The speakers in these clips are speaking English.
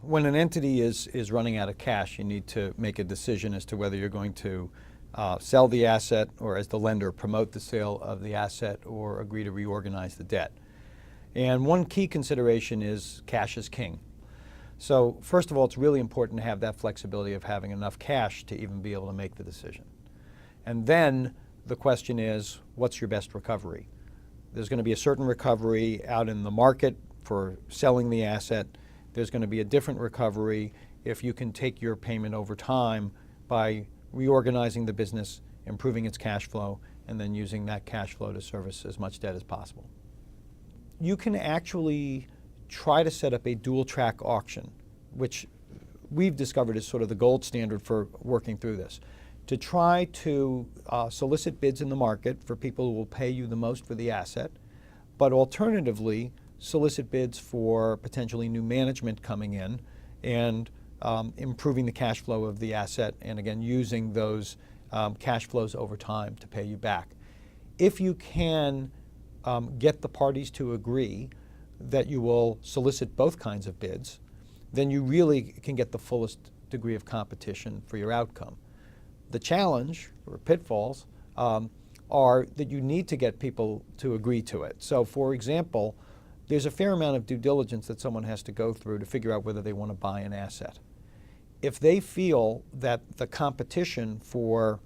When an entity is running out of cash, you need to make a decision as to whether you're going to sell the asset, or as the lender, promote the sale of the asset or agree to reorganize the debt. And one key consideration is cash is king. So first of all, it's really important to have that flexibility of having enough cash to even be able to make the decision. And then the question is, what's your best recovery? There's going to be a certain recovery out in the market for selling the asset. There's going to be a different recovery if you can take your payment over time by reorganizing the business, improving its cash flow, and then using that cash flow to service as much debt as possible. You can actually try to set up a dual track auction, which we've discovered is sort of the gold standard for working through this, to try to solicit bids in the market for people who will pay you the most for the asset, but alternatively solicit bids for potentially new management coming in and improving the cash flow of the asset, and again using those cash flows over time to pay you back. If you can get the parties to agree that you will solicit both kinds of bids, then you really can get the fullest degree of competition for your outcome. The challenge, or pitfalls, are that you need to get people to agree to it. So for example, there's a fair amount of due diligence that someone has to go through to figure out whether they want to buy an asset. If they feel that the competition for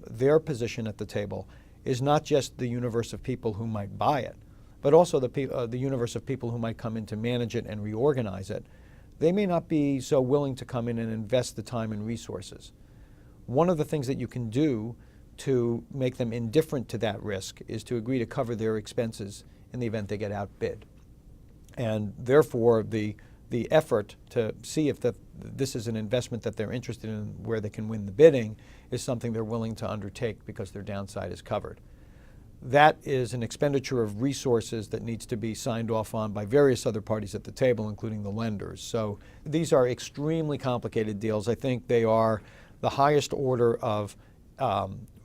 their position at the table is not just the universe of people who might buy it, but also the universe of people who might come in to manage it and reorganize it, they may not be so willing to come in and invest the time and resources. One of the things that you can do to make them indifferent to that risk is to agree to cover their expenses in the event they get outbid. And therefore, the effort to see if this is an investment that they're interested in, where they can win the bidding, is something they're willing to undertake because their downside is covered. That is an expenditure of resources that needs to be signed off on by various other parties at the table, including the lenders. So these are extremely complicated deals. I think they are the highest order of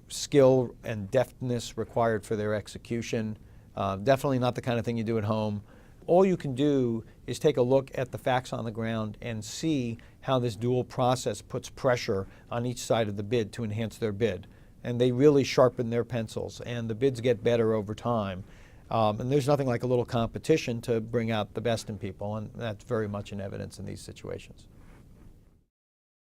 skill and deftness required for their execution. Definitely not the kind of thing you do at home. All you can do is take a look at the facts on the ground and see how this dual process puts pressure on each side of the bid to enhance their bid. And they really sharpen their pencils, and the bids get better over time. And there's nothing like a little competition to bring out the best in people, and that's very much in evidence in these situations.